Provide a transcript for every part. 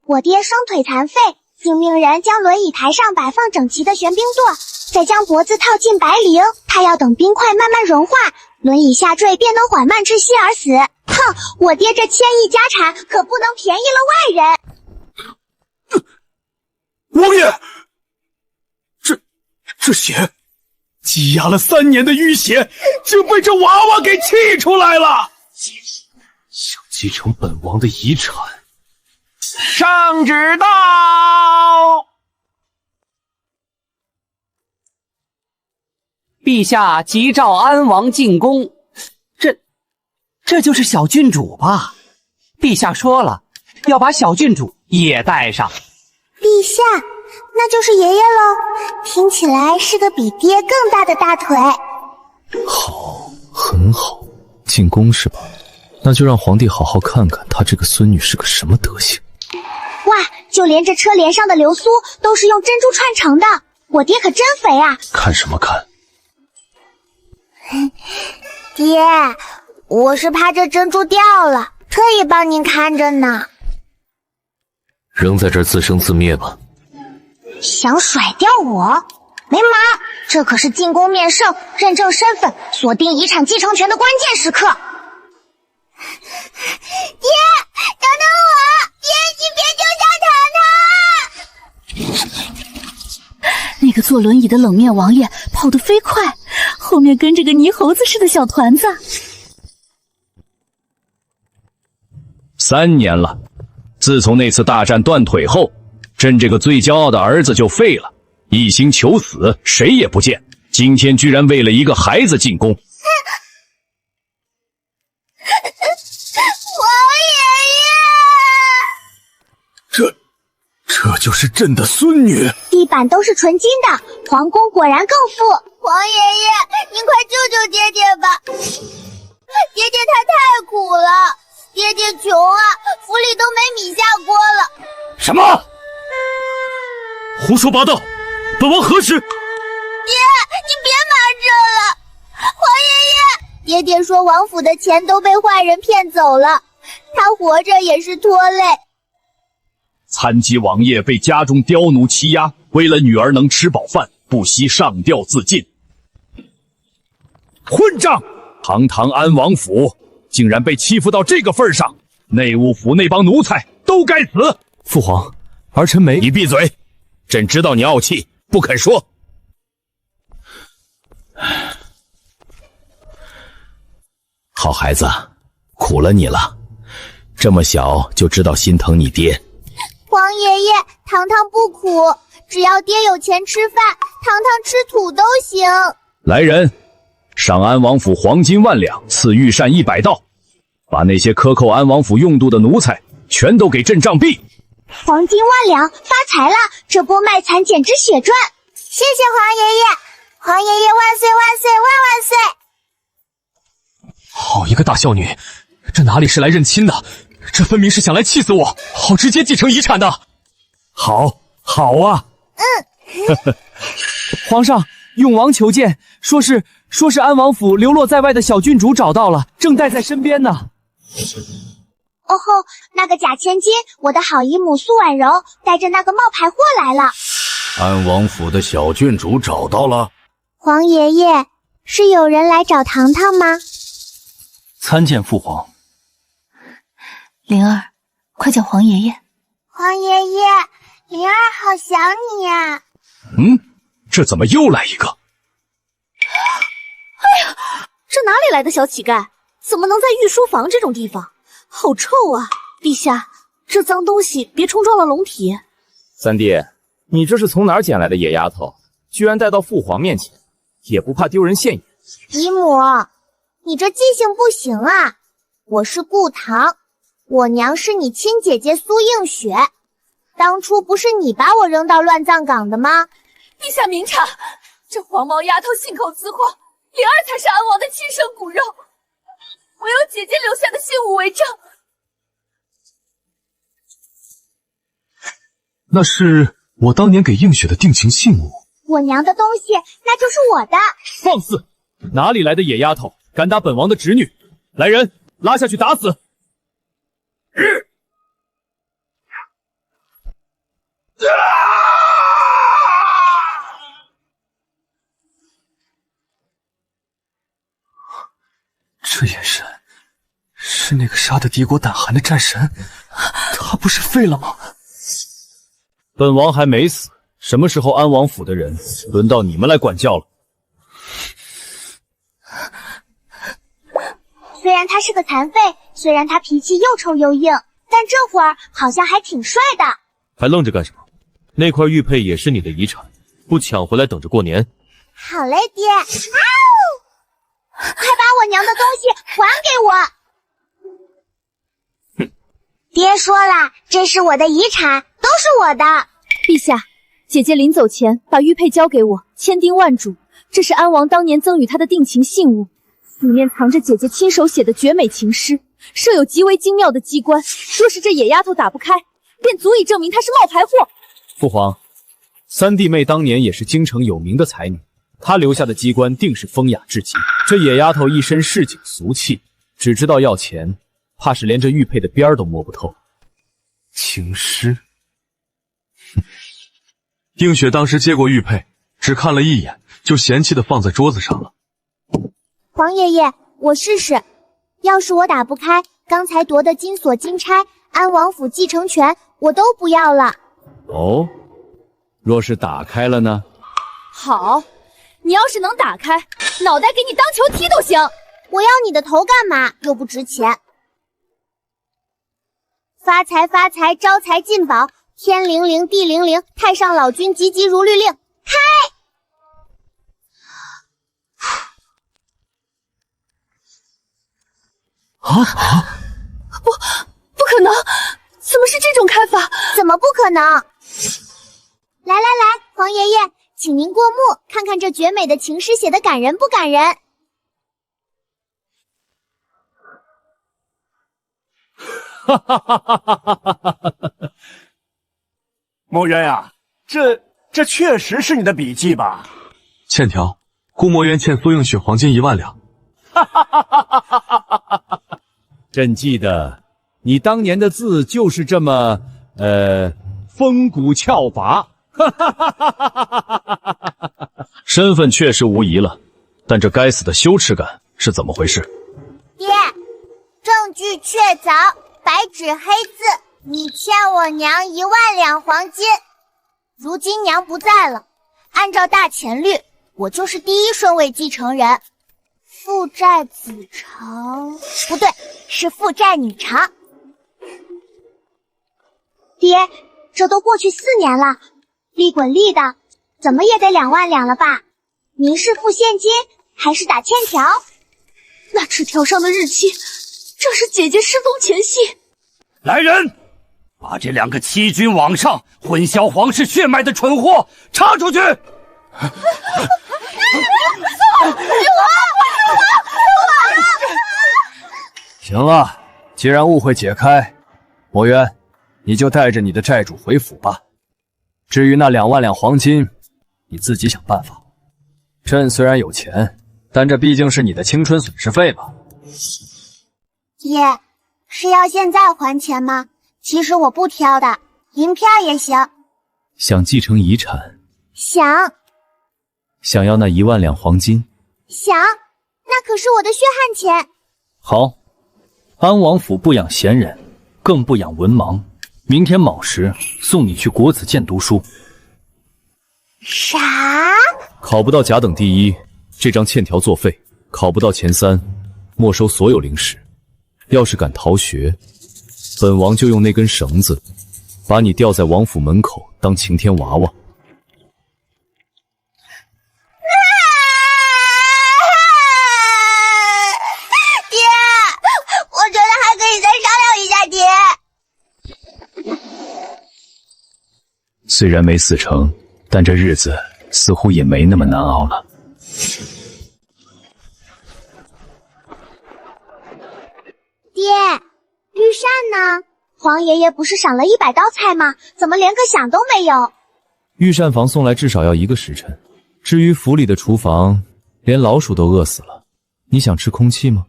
我爹双腿残废，竟命人将轮椅台上摆放整齐的玄冰垛，再将脖子套进白绫，他要等冰块慢慢融化，轮椅下坠便能缓慢窒息而死。哼，我爹这千亿家产可不能便宜了外人。王爷，这血，积压了3年的淤血，竟被这娃娃给气出来了。想继承本王的遗产。圣旨到！陛下急召安王进宫，这就是小郡主吧？陛下说了，要把小郡主也带上。陛下，那就是爷爷喽，听起来是个比爹更大的大腿。好，很好，进宫是吧？那就让皇帝好好看看他这个孙女是个什么德行。哇，就连这车帘上的流苏都是用珍珠串成的，我爹可真肥啊！看什么看？爹，我是怕这珍珠掉了，特意帮您看着呢。扔在这儿自生自灭吧。想甩掉我？没门儿！这可是进宫面圣、认证身份、锁定遗产继承权的关键时刻。爹，等等我！爹，你别丢下糖糖！那个坐轮椅的冷面王爷跑得飞快，后面跟着个泥猴子似的小团子。3年了，自从那次大战断腿后，朕这个最骄傲的儿子就废了，一心求死，谁也不见。今天居然为了一个孩子进宫。这就是朕的孙女。地板都是纯金的，皇宫果然更富。皇爷爷，您快救救爹爹吧！爹爹他太苦了，爹爹穷啊，府里都没米下锅了。什么？胡说八道！本王何时？爹，你别瞒着了！皇爷爷，爹爹说王府的钱都被坏人骗走了，他活着也是拖累。残疾王爷被家中刁奴欺压，为了女儿能吃饱饭，不惜上吊自尽。混账！堂堂安王府竟然被欺负到这个份上，内务府那帮奴才都该死！父皇，儿臣没……你闭嘴！朕知道你傲气，不肯说。好孩子，苦了你了，这么小就知道心疼你爹。皇爷爷，糖糖不苦，只要爹有钱吃饭，糖糖吃土都行。来人，赏安王府黄金10000两，赐御膳100道，把那些克扣安王府用度的奴才全都给朕杖毙。黄金10000两，发财了！这波卖惨简直血赚！谢谢皇爷爷，皇爷爷万岁万岁万万岁！好一个大孝女，这哪里是来认亲的？这分明是想来气死我，好直接继承遗产的。好啊。皇上，永王求见，说是安王府流落在外的小郡主找到了，正带在身边呢。哦吼，那个假千金，我的好姨母苏婉柔带着那个冒牌货来了。安王府的小郡主找到了。皇爷爷，是有人来找糖糖吗？参见父皇。灵儿，快叫皇爷爷。皇爷爷，灵儿好想你呀。这怎么又来一个？哎呀，这哪里来的小乞丐？怎么能在御书房这种地方？好臭啊！陛下，这脏东西别冲撞了龙体。三弟，你这是从哪儿捡来的野丫头？居然带到父皇面前，也不怕丢人现眼？姨母，你这记性不行啊！我是顾唐，我娘是你亲姐姐苏映雪。当初不是你把我扔到乱葬岗的吗？陛下明察，这黄毛丫头信口雌黄，灵儿才是安王的亲生骨肉。我有姐姐留下的信物为证。那是我当年给映雪的定情信物。我娘的东西，那就是我的。放肆！哪里来的野丫头，敢打本王的侄女？来人，拉下去打死！是那个杀得敌国胆寒的战神，他不是废了吗？本王还没死，什么时候安王府的人轮到你们来管教了？虽然他是个残废，虽然他脾气又臭又硬，但这会儿好像还挺帅的。还愣着干什么？那块玉佩也是你的遗产，不抢回来等着过年。好嘞，爹！快把我娘的东西还给我！爹说了，这是我的遗产，都是我的。陛下，姐姐临走前把玉佩交给我，千叮万嘱，这是安王当年赠予她的定情信物，里面藏着姐姐亲手写的绝美情诗，设有极为精妙的机关，若是这野丫头打不开，便足以证明她是冒牌货。父皇，三弟妹当年也是京城有名的才女，她留下的机关定是风雅至极。这野丫头一身市井俗气，只知道要钱，怕是连这玉佩的边儿都摸不透。情诗，映雪当时接过玉佩，只看了一眼，就嫌弃的放在桌子上了。皇爷爷，我试试。要是我打不开，刚才夺的金锁金钗、安王府继承权，我都不要了。哦，若是打开了呢？好，你要是能打开，脑袋给你当球踢都行。我要你的头干嘛？又不值钱。发财发财，招财进宝，天灵灵地灵灵，太上老君急急如律令，开！不可能，怎么是这种开法？怎么不可能？来来来，皇爷爷，请您过目，看看这绝美的情诗写得感人不感人？哈哈哈哈哈哈！墨渊呀，这确实是你的笔记吧？欠条，顾墨渊欠苏映雪黄金1万两。哈哈哈哈哈哈！朕记得你当年的字就是这么风骨峭拔。身份确实无疑了，但这该死的羞耻感是怎么回事？爹，证据确凿，白纸黑字，你欠我娘1万两黄金。如今娘不在了，按照大钱律，我就是第1顺位继承人。父债子偿，不对，是父债女偿。爹，这都过去4年了，利滚利的，怎么也得2万两了吧？您是付现金还是打欠条？那纸条上的日期，正是姐姐失踪前夕。来人，把这2个欺君罔上、混淆皇室血脉的蠢货查出去！行了，既然误会解开，墨渊，你就带着你的债主回府吧。至于那2万两黄金，你自己想办法。朕虽然有钱，但这毕竟是你的青春损失费吧？爹，是要现在还钱吗？其实我不挑的，银片也行。想继承遗产，想要那1万两黄金，那可是我的血汗钱。好，安王府不养闲人，更不养文盲。明天卯时送你去国子监读书。啥？考不到甲等第1，这张欠条作废；考不到前3，没收所有零食。要是敢逃学，本王就用那根绳子把你吊在王府门口当晴天娃娃。爹，我觉得还可以再商量一下，爹。虽然没死成，但这日子似乎也没那么难熬了。爹，御膳呢？皇爷爷不是赏了100道菜吗？怎么连个响都没有？御膳房送来至少要1个时辰。至于府里的厨房，连老鼠都饿死了。你想吃空气吗？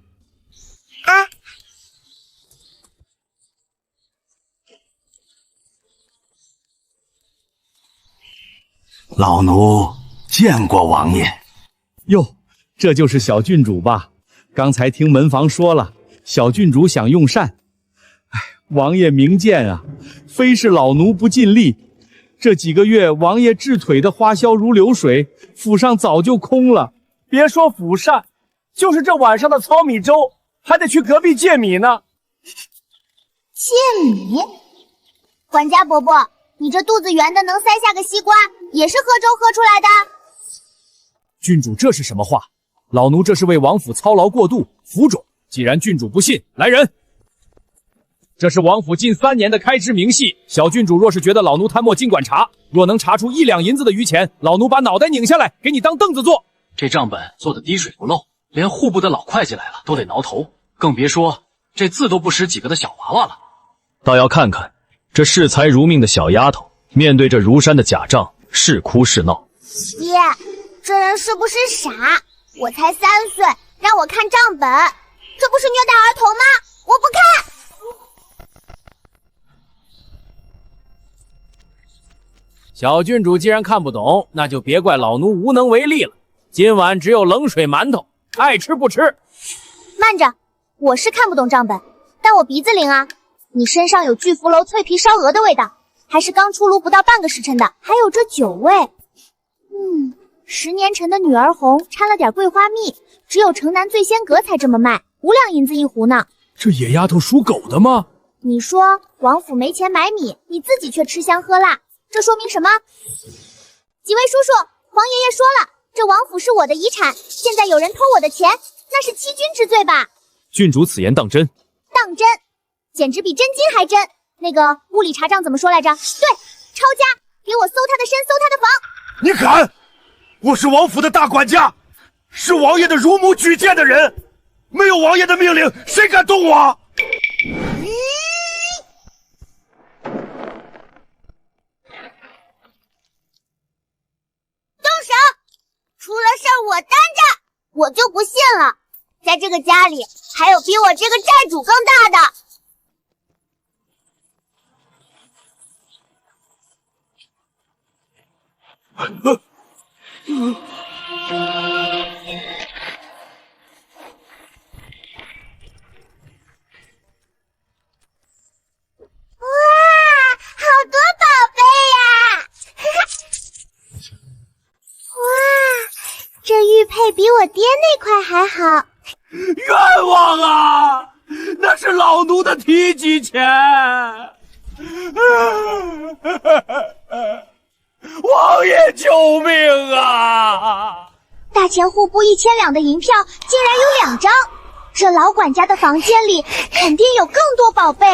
老奴见过王爷。哟，这就是小郡主吧？刚才听门房说了，小郡主想用膳。哎，王爷明鉴啊，非是老奴不尽力。这几个月，王爷治腿的花销如流水，府上早就空了。别说府膳，就是这晚上的糙米粥，还得去隔壁借米呢。借米？管家伯伯，你这肚子圆的能塞下个西瓜，也是喝粥喝出来的？郡主这是什么话？老奴这是为王府操劳过度，浮肿。既然郡主不信，来人！这是王府近3年的开支明细，小郡主若是觉得老奴贪墨，尽管查。若能查出1两银子的余钱，老奴把脑袋拧下来，给你当凳子坐。这账本做的滴水不漏，连户部的老会计来了都得挠头，更别说这字都不识几个的小娃娃了。倒要看看这视财如命的小丫头，面对这如山的假账，是哭是闹。爹，这人是不是傻？我才3岁，让我看账本，这不是虐待儿童吗？我不看。小郡主既然看不懂，那就别怪老奴无能为力了。今晚只有冷水馒头，爱吃不吃。慢着，我是看不懂账本，但我鼻子灵啊。你身上有巨福楼脆皮烧鹅的味道，还是刚出炉不到半个时辰的，还有这酒味。10年陈的女儿红掺了点桂花蜜，只有城南醉仙阁才这么卖，5两银子一壶呢。这野丫头属狗的吗？你说王府没钱买米，你自己却吃香喝辣，这说明什么？几位叔叔，皇爷爷说了，这王府是我的遗产，现在有人偷我的钱，那是欺君之罪吧？郡主此言当真？当真，简直比真金还真。那个屋里查账怎么说来着？对，抄家，给我搜他的身，搜他的房。你敢！我是王府的大管家，是王爷的乳母举荐的人，没有王爷的命令，谁敢动我？动手！出了事儿我担着，我就不信了，在这个家里还有比我这个债主更大的。哇，好多宝贝呀！哇，这玉佩比我爹那块还好。冤枉啊！那是老奴的提己钱。王爷救命啊！大钱户部1000两的银票竟然有2张，这老管家的房间里肯定有更多宝贝。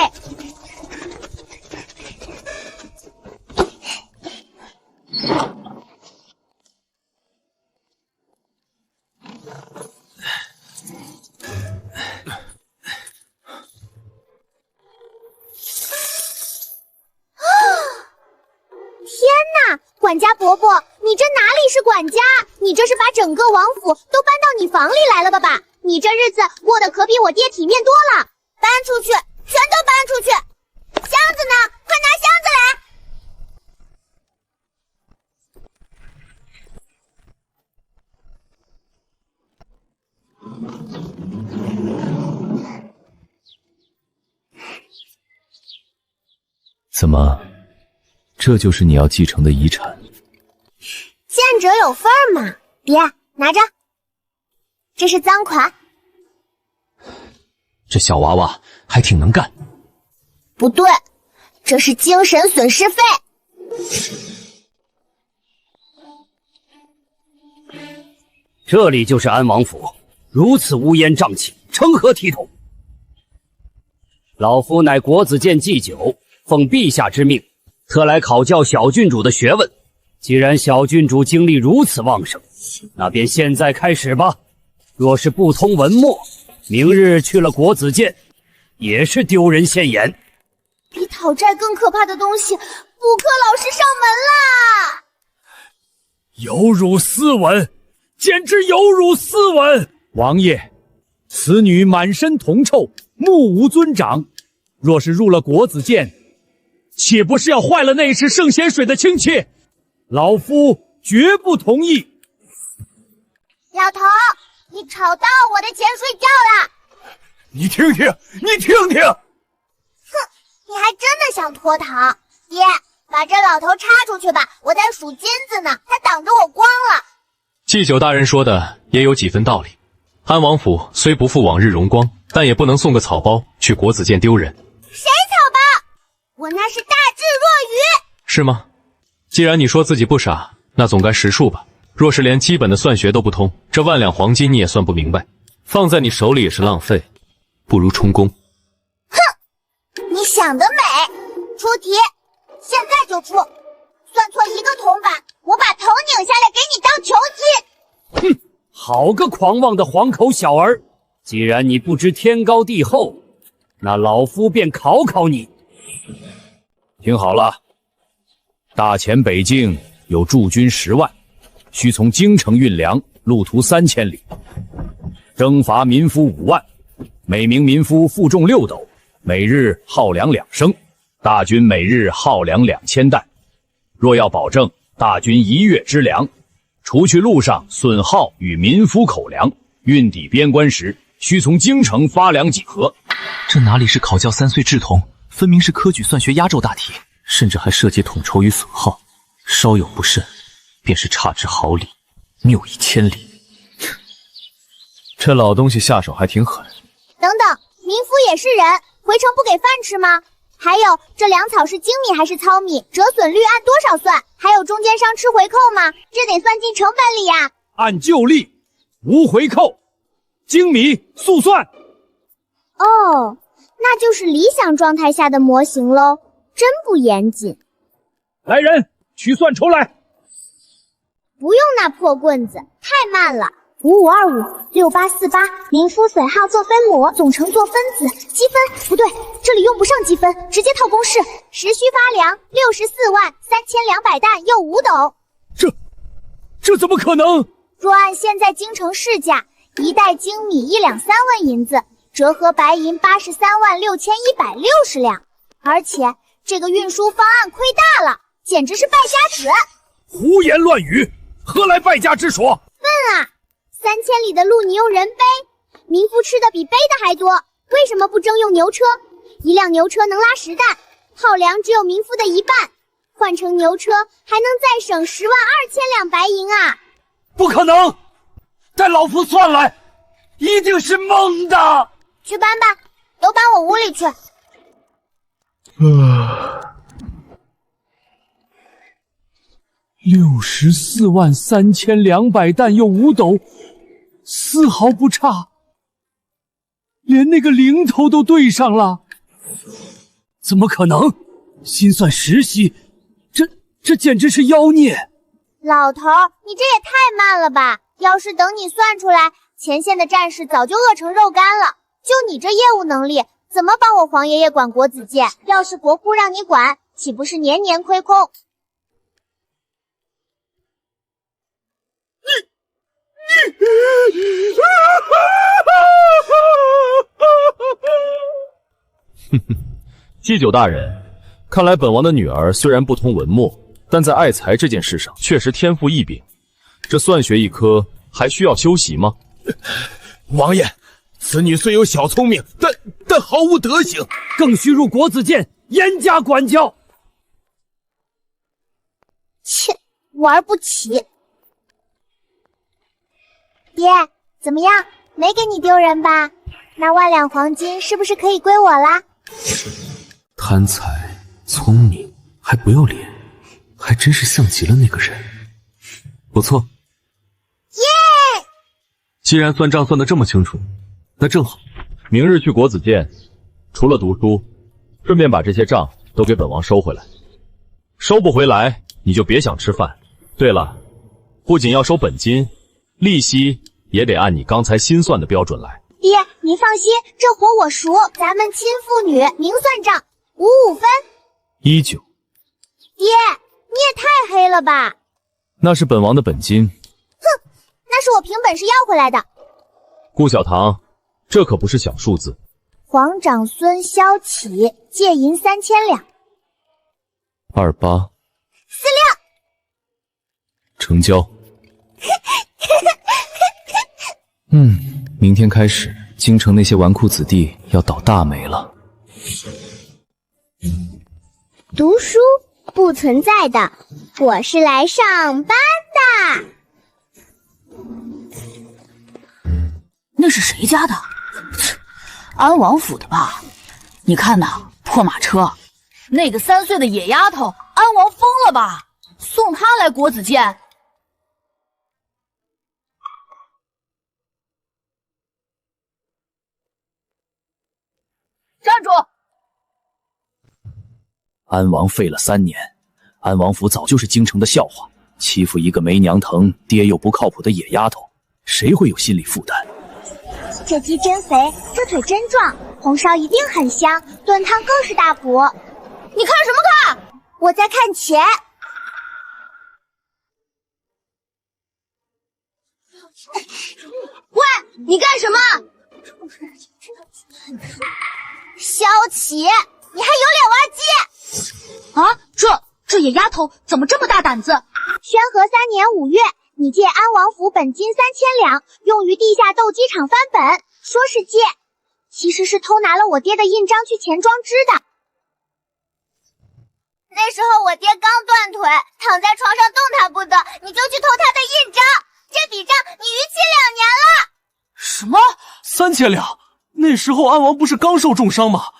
管家伯伯，你这哪里是管家？你这是把整个王府都搬到你房里来了的吧？你这日子过得可比我爹体面多了。搬出去，全都搬出去！箱子呢？快拿箱子来！怎么，这就是你要继承的遗产？见者有份儿嘛，爹，拿着，这是赃款。这小娃娃还挺能干。不对，这是精神损失费。这里就是安王府，如此乌烟瘴气，成何体统？老夫乃国子监祭酒，奉陛下之命，特来考教小郡主的学问。既然小郡主精力如此旺盛，那便现在开始吧。若是不通文墨，明日去了国子监，也是丢人现眼。比讨债更可怕的东西，补课老师上门啦！有辱斯文，简直有辱斯文！王爷，此女满身铜臭，目无尊长，若是入了国子监，岂不是要坏了那池圣贤水的清气？老夫绝不同意。老头，你吵到我的钱睡觉了。你听听，你听听！哼，你还真的想脱逃？爹，把这老头插出去吧，我在数金子呢，他挡着我光了。祭酒大人说的也有几分道理。安王府虽不复往日荣光，但也不能送个草包去国子监丢人。谁草包？我那是大智若愚。是吗？既然你说自己不傻，那总该识数吧。若是连基本的算学都不通，这万两黄金你也算不明白，放在你手里也是浪费，不如充公。哼，你想得美！出题，现在就出。算错一个铜板，我把头拧下来给你当囚鸡。哼，好个狂妄的黄口小儿！既然你不知天高地厚，那老夫便考考你。听好了，大前北境有驻军10万，需从京城运粮，路途3000里。征伐民夫5万，每名民夫负重6斗，每日耗粮2升，大军每日耗粮2000担。若要保证大军1月之粮，除去路上损耗与民夫口粮，运抵边关时，需从京城发粮几何。这哪里是考教3岁稚童，分明是科举算学压轴大题，甚至还涉及统筹与损耗，稍有不慎，便是差之毫厘，谬以千里。这老东西下手还挺狠。等等，民夫也是人，回城不给饭吃吗？还有，这粮草是精米还是糙米？折损率按多少算？还有中间商吃回扣吗？这得算进成本里呀。按旧例，无回扣，精米速算。哦，那就是理想状态下的模型喽，真不严谨。来人，取算筹来。不用那破棍子，太慢了。55256848，民夫损耗做分母，总成做分子，积分不对，这里用不上积分，直接套公式。时需发粮643200担又5斗。这怎么可能？若按现在京城市价，1袋精米1两3万银子，折合白银836160两。而且这个运输方案亏大了，简直是败家子。胡言乱语，何来败家之说？笨啊！3000里的路你用人背，民夫吃的比背的还多，为什么不征用牛车？1辆牛车能拉10担，耗粮只有民夫的1半，换成牛车还能再省10万2千两白银啊！不可能，带老夫算来，一定是蒙的。去搬吧，都搬我屋里去。643200担又5斗，丝毫不差，连那个零头都对上了。怎么可能？心算时息，这简直是妖孽！老头，你这也太慢了吧！要是等你算出来，前线的战士早就饿成肉干了。就你这业务能力，怎么帮我皇爷爷管国子监？要是国库让你管，岂不是年年亏空？祭酒大人，看来本王的女儿虽然不通文墨，但在爱才这件事上确实天赋异禀。这算学一科还需要修习吗？王爷，此女虽有小聪明，但毫无德行，更需入国子监严加管教。切，玩不起。爹，怎么样？没给你丢人吧？那万两黄金是不是可以归我啦？贪财、聪明，还不要脸，还真是像极了那个人。不错。耶！既然算账算得这么清楚，那正好，明日去国子监，除了读书，顺便把这些账都给本王收回来。收不回来，你就别想吃饭。对了，不仅要收本金，利息也得按你刚才心算的标准来。爹，你放心，这活我熟，咱们亲父女明算账，55分。19。爹，你也太黑了吧！那是本王的本金。哼，那是我凭本事要回来的。顾小棠，这可不是小数字。皇长孙萧启借银3000两。28。46。成交。明天开始京城那些纨绔子弟要倒大霉了。读书不存在的，我是来上班的。那是谁家的？安王府的吧？你看呐，破马车，那个3岁的野丫头，安王疯了吧？送她来国子监。站住！安王废了3年，安王府早就是京城的笑话，欺负一个没娘疼、爹又不靠谱的野丫头，谁会有心理负担？这鸡真肥，这腿真壮，红烧一定很香，炖汤更是大补。你看什么看？我在看钱。喂，你干什么？萧琪，你还有脸玩鸡？啊，这野丫头怎么这么大胆子？宣和3年5月，你借安王府本金3000两，用于地下斗鸡场翻本，说是借，其实是偷拿了我爹的印章去钱庄支的。那时候我爹刚断腿，躺在床上动弹不得，你就去偷他的印章，这笔账你逾期2年了。什么？3000两？那时候安王不是刚受重伤吗？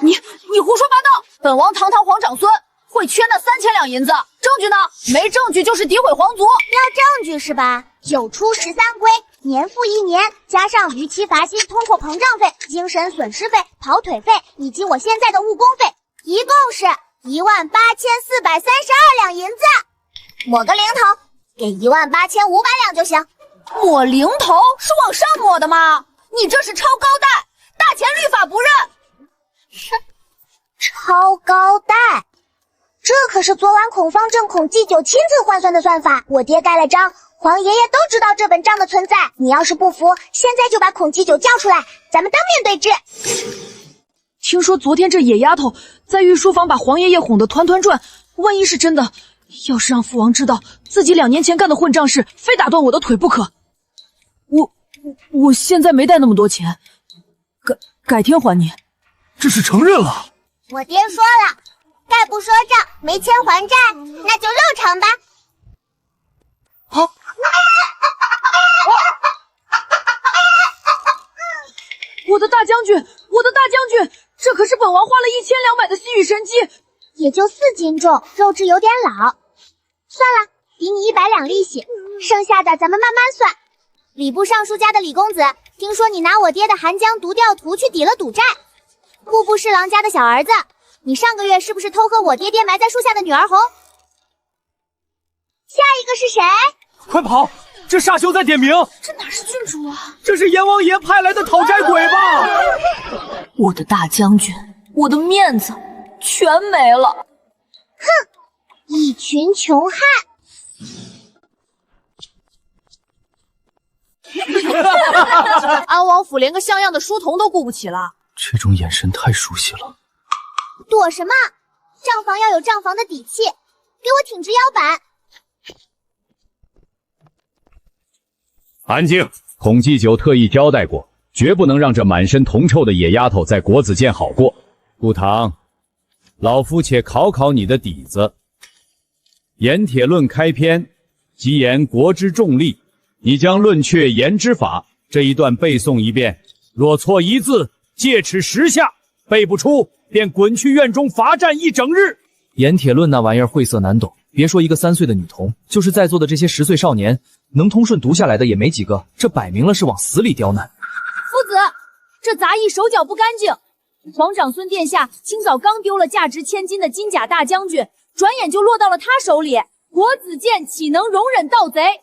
你胡说八道！本王堂堂皇长孙，会缺那3000两银子？证据呢？没证据就是诋毁皇族。要证据是吧？9出13归，年复1年，加上逾期罚金、通货膨胀费、精神损失费、跑腿费以及我现在的误工费，一共是18432两银子。抹个零头，给18500两就行。抹零头是往上抹的吗？你这是超高贷，大钱律法不认。超高贷，这可是昨晚孔方正、孔继久亲自换算的算法，我爹盖了章，皇爷爷都知道这本账的存在。你要是不服，现在就把孔继久叫出来，咱们当面对质。听说昨天这野丫头在御书房把皇爷爷哄得团团转，万一是真的，要是让父王知道自己2年前干的混账事，非打断我的腿不可。我现在没带那么多钱，改天还你。这是承认了。我爹说了，概不说账，没钱还债，那就肉偿吧。好。我的大将军，我的大将军，这可是本王花了1200的西域神鸡，也就4斤重，肉质有点老。算了，抵你100两利息，剩下的咱们慢慢算。礼部尚书家的李公子，听说你拿我爹的《寒江独钓图》去抵了赌债。户部侍郎家的小儿子，你上个月是不是偷喝我爹爹埋在树下的女儿红？下一个是谁？快跑！这沙丘在点名。这哪是郡主啊？这是阎王爷派来的讨债鬼吧？我的大将军，我的面子全没了。哼，一群穷汉。安王府连个像样的书童都顾不起了。这种眼神太熟悉了。躲什么？账房要有账房的底气，给我挺直腰板。安静！孔继久特意交代过，绝不能让这满身铜臭的野丫头在国子监好过。顾堂，老夫且考考你的底子。盐铁论开篇，即言国之重利，你将论却言之法这一段背诵一遍，若错一字，戒尺10下，背不出便滚去院中罚站1整日。盐铁论那玩意儿晦涩难懂，别说一个3岁的女童，就是在座的这些10岁少年，能通顺读下来的也没几个，这摆明了是往死里刁难。夫子，这杂役手脚不干净。皇长孙殿下清早刚丢了价值1000金的金甲大将军，转眼就落到了他手里，国子监岂能容忍盗贼？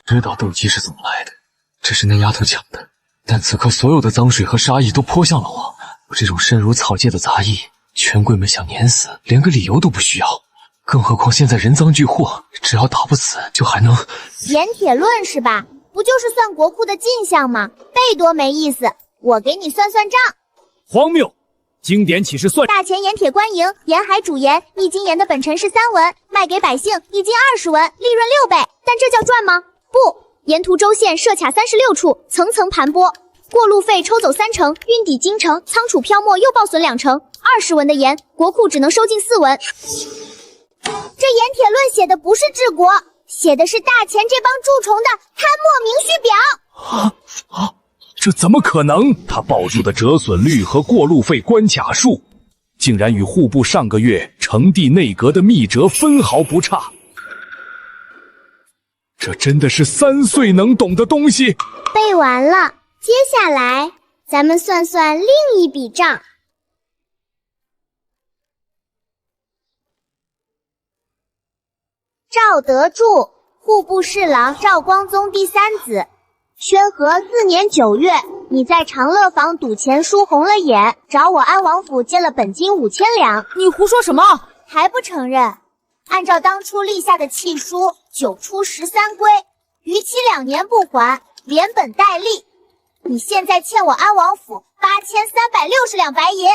知道斗鸡是怎么来的，这是那丫头讲的。但此刻所有的脏水和杀意都泼向了我，我这种身如草芥的杂役，权贵们想碾死，连个理由都不需要。更何况现在人赃俱获，只要打不死，就还能……盐铁论是吧？不就是算国库的进项吗？背多没意思，我给你算算账。荒谬！经典岂是算？大钱盐铁官营，沿海主盐，1斤盐的本陈是3文，卖给百姓1斤20文，利润6倍，但这叫赚吗？不，沿途州县设卡36处，层层盘剥，过路费抽走30%，运抵京城，仓储漂没又报损2%，20文的盐，国库只能收进4文。这盐铁论写的不是治国，写的是大钱这帮蛀虫的贪墨明序表。这怎么可能？他报出的折损率和过路费关卡数，竟然与户部上个月呈递内阁的密折分毫不差。这真的是3岁能懂的东西。背完了，接下来咱们算算另一笔账。赵德柱，户部侍郎赵光宗第3子。宣和4年9月，你在长乐坊赌钱输红了眼，找我安王府借了本金5000两。你胡说什么？还不承认？按照当初立下的契书，9出13归，逾期2年不还，连本带利。你现在欠我安王府8360两白银。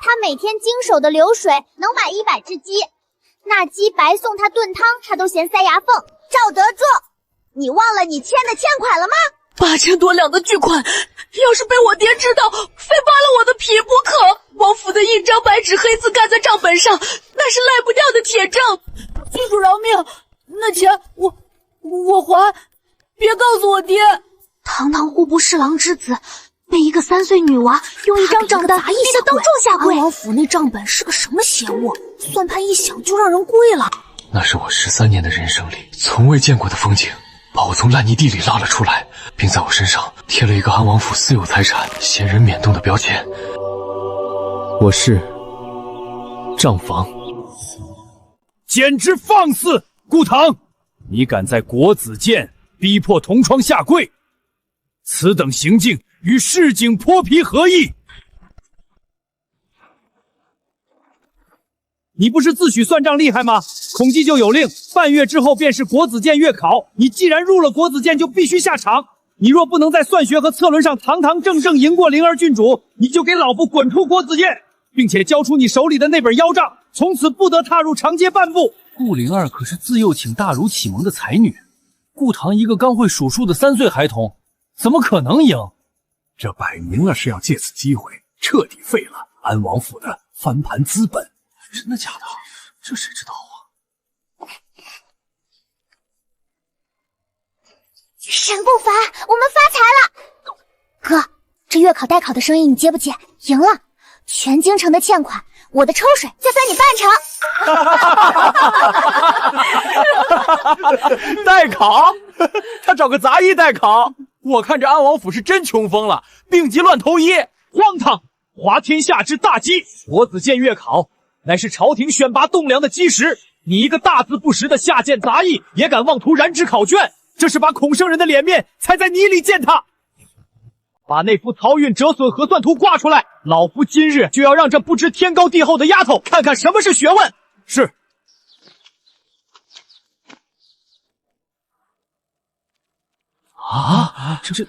他每天经手的流水能买100只鸡，那鸡白送他炖汤，他都嫌塞牙缝。赵德柱，你忘了你欠的欠款了吗？8000多两的巨款，要是被我爹知道，非扒了我的皮不可。王府的印章白纸黑字盖在账本上，那是赖不掉的铁证。郡主饶命，那钱我还，别告诉我爹。堂堂户部侍郎之子，被一个3岁女娃用一张账单逼得当众下跪。安王府那账本是个什么邪物？算盘一响就让人跪了。那是我13年的人生里从未见过的风景，把我从烂泥地里拉了出来，并在我身上贴了一个安王府私有财产闲人免动的标签。我是账房。简直放肆！顾堂，你敢在国子监逼迫同窗下跪，此等行径与市井泼皮何异？你不是自诩算账厉害吗？孔季就有令，半月之后便是国子监月考。你既然入了国子监，就必须下场。你若不能在算学和策论上堂堂正正赢过灵儿郡主，你就给老夫滚出国子监，并且交出你手里的那本妖账，从此不得踏入长街半步。顾灵儿可是自幼请大儒启蒙的才女，顾堂一个刚会数数的3岁孩童，怎么可能赢？这摆明了是要借此机会彻底废了安王府的翻盘资本。真的假的？这谁知道啊？沈不凡，我们发财了！哥，这月考代考的生意你接不接？赢了，全京城的欠款，我的抽水就算你半成。代考？他找个杂役代考？我看这安王府是真穷疯了，病急乱投医，荒唐！滑天下之大稽，国子监月考乃是朝廷选拔栋梁的基石，你一个大字不识的下贱杂役，也敢妄图染指考卷，这是把孔圣人的脸面踩在泥里践踏。把那幅漕运折损核算图挂出来，老夫今日就要让这不知天高地厚的丫头看看什么是学问。是。这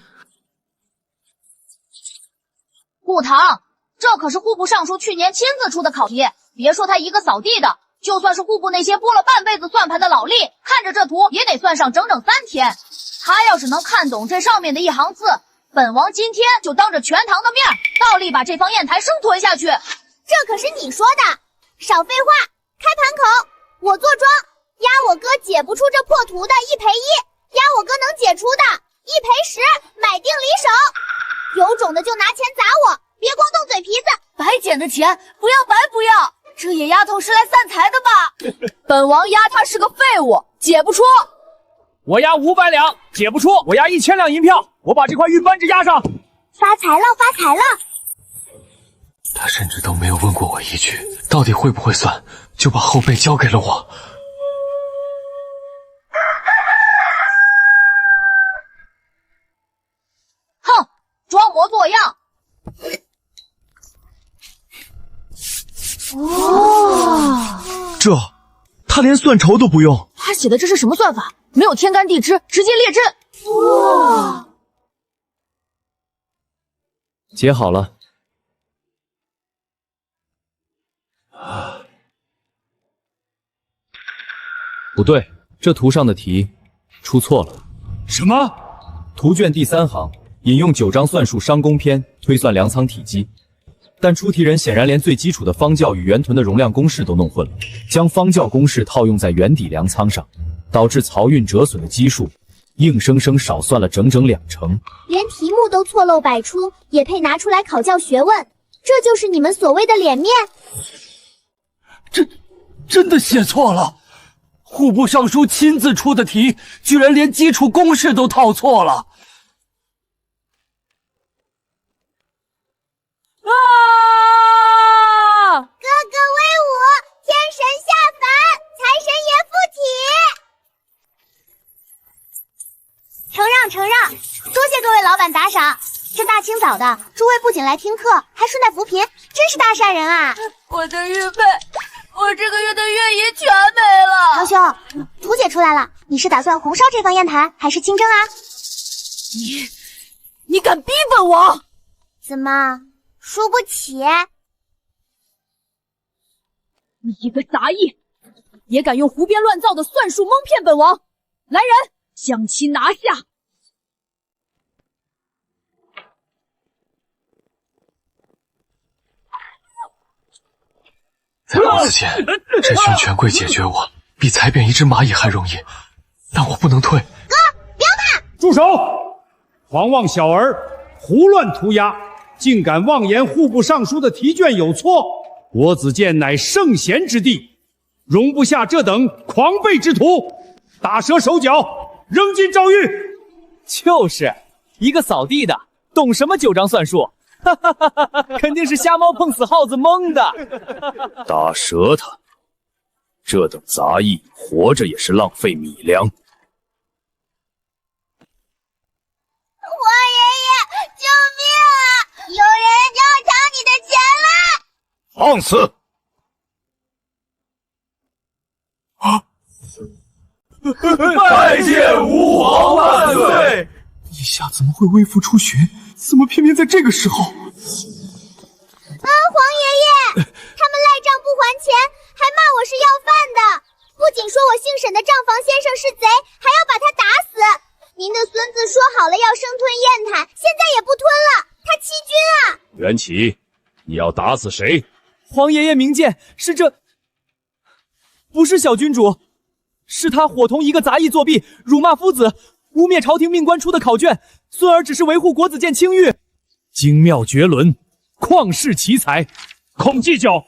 顾堂，这可是户部尚书去年亲自出的考题，别说他一个扫地的，就算是户部那些拨了半辈子算盘的老吏，看着这图也得算上整整3天。他要是能看懂这上面的一行字，本王今天就当着全堂的面，倒立把这方砚台生吞下去。这可是你说的，少废话，开盘口，我坐庄，压我哥解不出这破图的1赔1，压我哥能解出的1赔10，买定离手。有种的就拿钱砸我，别光动嘴皮子。白捡的钱不要白不要，这野丫头是来散财的吧？本王压她是个废物，解不出。我压500两，解不出。我压1000两银票，我把这块玉扳指压上。发财了，发财了！他甚至都没有问过我一句，到底会不会算，就把后背交给了我。哼，装模作样。这他连算筹都不用。他写的这是什么算法？没有天干地支，直接列阵。哇！解好了。不对，这图上的题出错了。什么？图卷第3行引用9章算术商工篇推算粮仓体积，但出题人显然连最基础的方窖与原屯的容量公式都弄混了，将方窖公式套用在原底粮仓上，导致漕运折损的基数硬生生少算了整整2成，连题目都错漏百出，也配拿出来考教学问？这就是你们所谓的脸面？真的写错了！户部尚书亲自出的题，居然连基础公式都套错了！啊！哥哥威武，天神下凡，财神爷附体。承让，多谢各位老板打赏。这大清早的，诸位不仅来听课，还顺带扶贫，真是大善人啊！我的玉佩，我这个月的月银全没了。堂兄，图解出来了，你是打算红烧这方砚台，还是清蒸啊？你敢逼本王？怎么输不起？你一个杂役，也敢用胡编乱造的算术蒙骗本王！来人，将其拿下！在国子监，这群权贵解决我，比裁扁一只蚂蚁还容易，但我不能退。哥，不要怕！住手！狂妄小儿，胡乱涂鸦，竟敢妄言户部尚书的题卷有错！国子监乃圣贤之地，容不下这等狂悖之徒，打折手脚，扔进诏狱。就是一个扫地的，懂什么9章算术？哈哈哈哈！肯定是瞎猫碰死耗子蒙的。打折他！这等杂役活着也是浪费米粮。皇爷爷，救命啊！有人要抢你的钱了！放肆！拜见吾皇万岁！陛下怎么会微服出巡？怎么偏偏在这个时候？皇爷爷，他们赖账不还钱，还骂我是要饭的，不仅说我姓沈的账房先生是贼，还要把他打死。您的孙子说好了要生吞砚台，现在也不吞了，他欺君啊！袁启，你要打死谁？皇爷爷明鉴，是这，不是小君主，是他伙同一个杂役作弊，辱骂夫子，污蔑朝廷命官出的考卷，孙儿只是维护国子监清誉。精妙绝伦，旷世奇才，孔继久，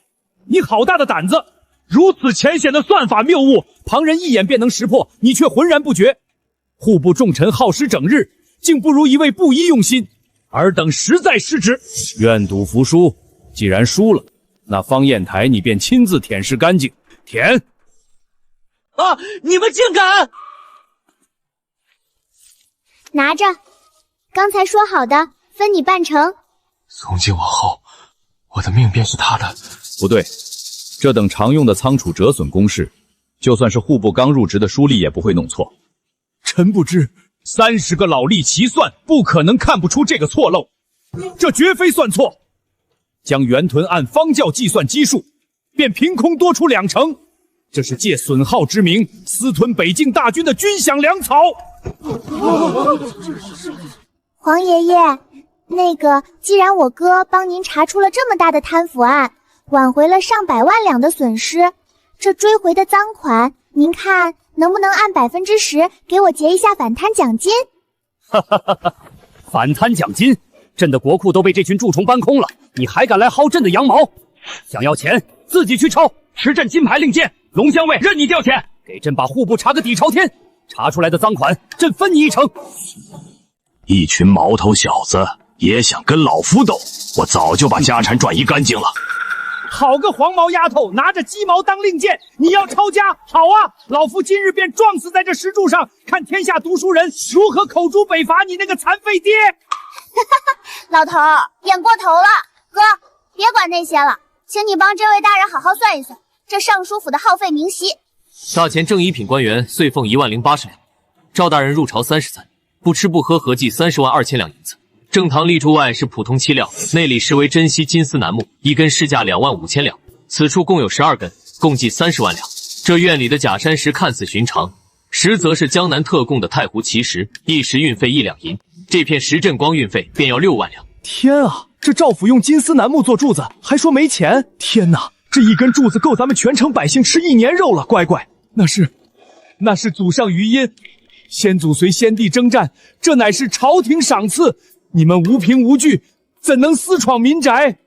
你好大的胆子！如此浅显的算法谬误，旁人一眼便能识破，你却浑然不觉。户部重臣耗时整日，竟不如一位布衣用心，尔等实在失职。愿赌服输，既然输了，那方砚台你便亲自舔舐干净。舔！啊！你们竟敢！拿着，刚才说好的，分你半成。从今往后，我的命便是他的。不对，这等常用的仓储折损公式，就算是户部刚入职的书吏也不会弄错。臣不知，30个老吏齐算，不可能看不出这个错漏。这绝非算错。将原屯按方窖计算基数，便凭空多出2成，这是借损耗之名私吞北境大军的军饷粮草。皇爷爷，既然我哥帮您查出了这么大的贪腐案，挽回了上百万两的损失，这追回的赃款，您看能不能按10%给我结一下反贪奖金？哈哈哈哈！反贪奖金，朕的国库都被这群蛀虫搬空了，你还敢来薅朕的羊毛？想要钱，自己去抄，持朕金牌令箭，龙骧卫任你调遣，给朕把户部查个底朝天，查出来的赃款，朕分你1成。一群毛头小子也想跟老夫斗，我早就把家产转移干净了。好个黄毛丫头，拿着鸡毛当令箭！你要抄家，好啊！老夫今日便撞死在这石柱上，看天下读书人如何口诛北伐你那个残废爹！老头儿，演过头了。哥，别管那些了，请你帮这位大人好好算一算，这尚书府的耗费明细。大前正一品官员岁俸10080两，赵大人入朝30载，不吃不喝合计30万2千两银子。正堂立柱外是普通漆料，内里实为珍稀金丝楠木，一根市价2万5千两。此处共有12根，共计30万两。这院里的假山石看似寻常，实则是江南特供的太湖奇石，一石运费1两银，这片石镇光运费便要6万两。天啊，这赵府用金丝楠木做柱子，还说没钱！天哪，这一根柱子够咱们全城百姓吃1年肉了！乖乖，那是祖上余荫，先祖随先帝征战，这乃是朝廷赏赐。你们无凭无据，怎能私闯民宅？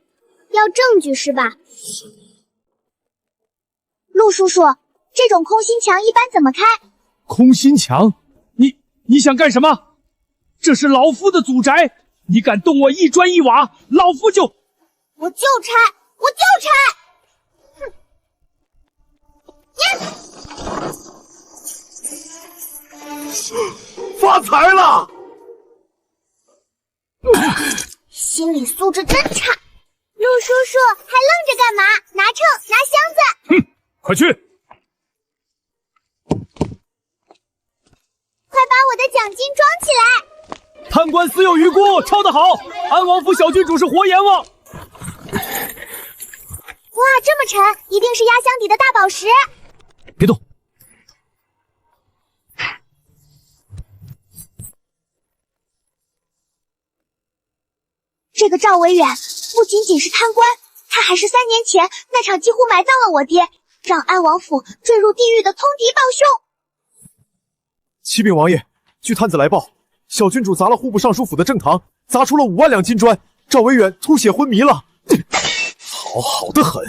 要证据是吧？陆叔叔，这种空心墙一般怎么开？空心墙？你想干什么？这是老夫的祖宅，你敢动我一砖一瓦，老夫就……我就拆！发财了！心理素质真差。陆叔叔还愣着干嘛？拿秤，拿箱子！快去！快把我的奖金装起来！贪官死有余辜，抄得好！安王府小郡主是活阎王！哇，这么沉，一定是压箱底的大宝石。别动！这个赵维远不仅仅是贪官，他还是3年前那场几乎埋葬了我爹，让安王府坠入地狱的通敌帮凶。启禀王爷，据探子来报，小郡主砸了户部尚书府的正堂，砸出了5万两金砖，赵维远吐血昏迷了。好得很，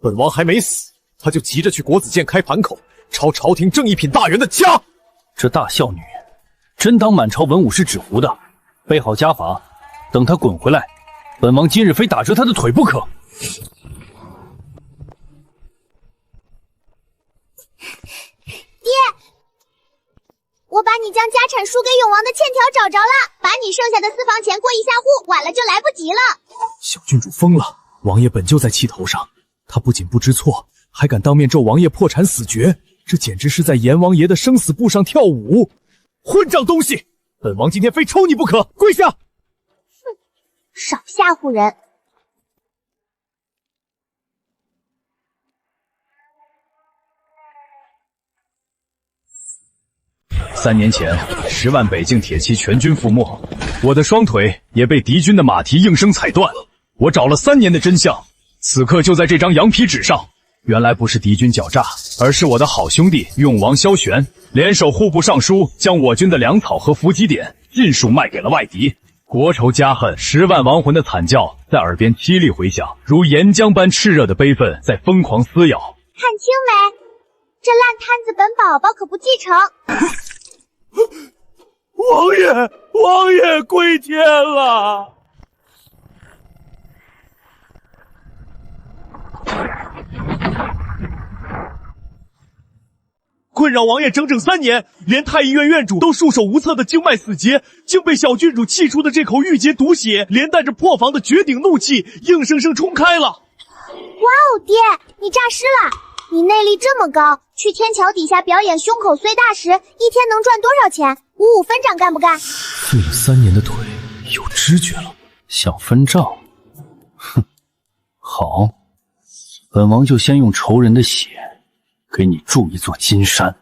本王还没死，他就急着去国子监开盘口，抄朝廷正一品大员的家。这大孝女真当满朝文武是纸糊的，备好家法，等他滚回来，本王今日非打折他的腿不可。爹，我把你将家产输给永王的欠条找着了，把你剩下的私房钱过一下户，晚了就来不及了。小郡主疯了，王爷本就在气头上，他不仅不知错，还敢当面咒王爷破产死绝，这简直是在阎王爷的生死簿上跳舞！混账东西，本王今天非抽你不可！跪下！少吓唬人。3年前，10万北境铁骑全军覆没，我的双腿也被敌军的马蹄应声踩断。我找了3年的真相，此刻就在这张羊皮纸上。原来不是敌军狡诈，而是我的好兄弟永王萧玄联手户部尚书，将我军的粮草和伏击点尽数卖给了外敌。国仇家恨，10万亡魂的惨叫在耳边凄厉回响，如岩浆般炽热的悲愤在疯狂撕咬。看清没？这烂摊子本宝宝可不继承。王爷跪天了！困扰王爷整整3年，连太医院院主都束手无策的经脉死结，竟被小郡主气出的这口郁结毒血，连带着破防的绝顶怒气，硬生生冲开了。哇哦，爹，你诈尸了！你内力这么高，去天桥底下表演胸口碎大石，一天能赚多少钱？55分账干不干？废了3年的腿，有知觉了，想分账？哼，好，本王就先用仇人的血给你筑一座金山。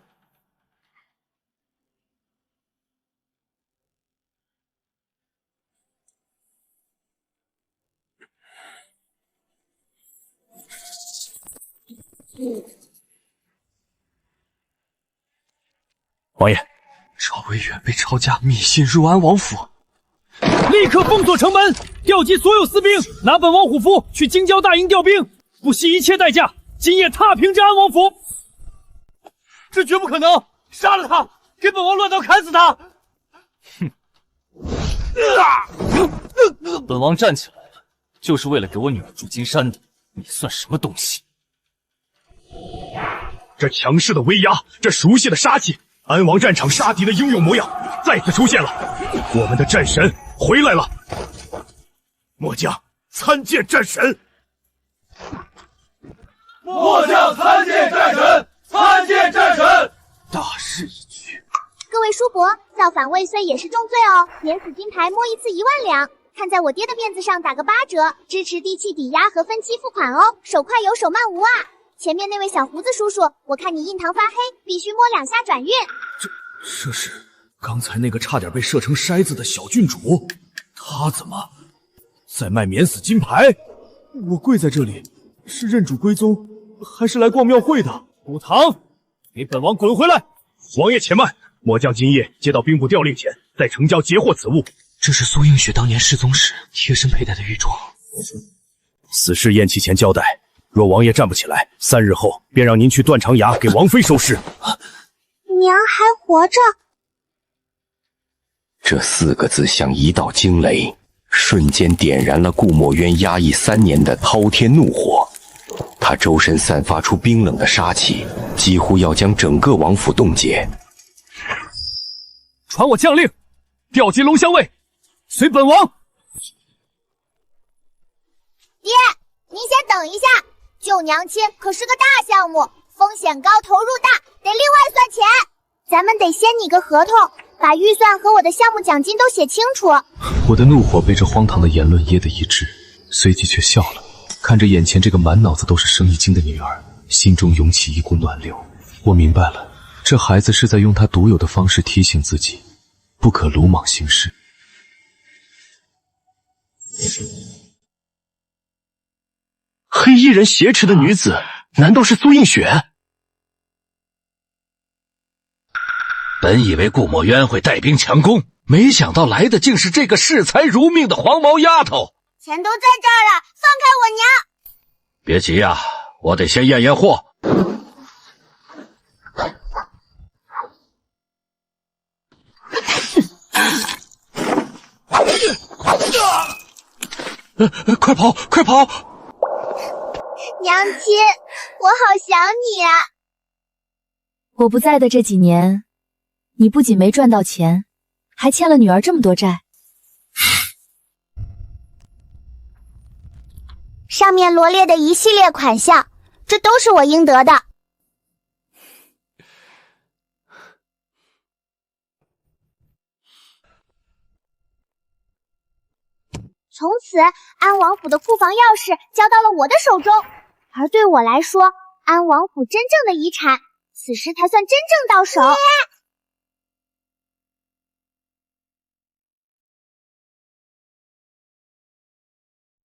王爷，赵维远被抄家密信入安王府，立刻封锁城门，调集所有私兵，拿本王虎符去京郊大营调兵，不惜一切代价，今夜踏平这安王府。这绝不可能！杀了他，给本王乱刀砍死他！哼！本王站起来了，就是为了给我女儿筑金山的，你算什么东西？这强势的威压，这熟悉的杀气，安王战场杀敌的英勇模样再次出现了。我们的战神回来了！末将参见战神！末将参见战神！参见战神！大势已去。各位叔伯，造反未遂也是重罪哦，免死金牌摸一次1万两。看在我爹的面子上打个8折，支持地契抵押和分期付款哦，手快有手慢无啊！前面那位小胡子叔叔，我看你印堂发黑，必须摸2下转运。这是刚才那个差点被射成筛子的小郡主，他怎么在卖免死金牌？我跪在这里，是认主归宗，还是来逛庙会的？武堂，给本王滚回来！王爷且慢，末将今夜接到兵部调令前，在城郊截获此物。这是苏映雪当年失踪时贴身佩戴的玉镯。此事宴期前交代，若王爷站不起来，3日后便让您去断肠崖给王妃收尸。娘还活着？这4个字像一道惊雷，瞬间点燃了顾墨渊压抑3年的滔天怒火。他周身散发出冰冷的杀气，几乎要将整个王府冻结。传我将令，调集龙香卫，随本王。爹，您先等一下，救娘亲可是个大项目，风险高，投入大，得另外算钱。咱们得先拟个合同，把预算和我的项目奖金都写清楚。我的怒火被这荒唐的言论噎得一滞，随即却笑了。看着眼前这个满脑子都是生意经的女儿，心中涌起一股暖流。我明白了，这孩子是在用他独有的方式提醒自己，不可鲁莽行事。黑衣人挟持的女子，难道是苏映雪？本以为顾墨渊会带兵强攻，没想到来的竟是这个视财如命的黄毛丫头。钱都在这儿了，放开我娘！别急呀，我得先验验货。快跑，快跑！娘亲，我好想你啊！我不在的这几年，你不仅没赚到钱，还欠了女儿这么多债。上面罗列的一系列款项，这都是我应得的。从此，安王府的库房钥匙交到了我的手中，而对我来说，安王府真正的遗产，此时才算真正到手。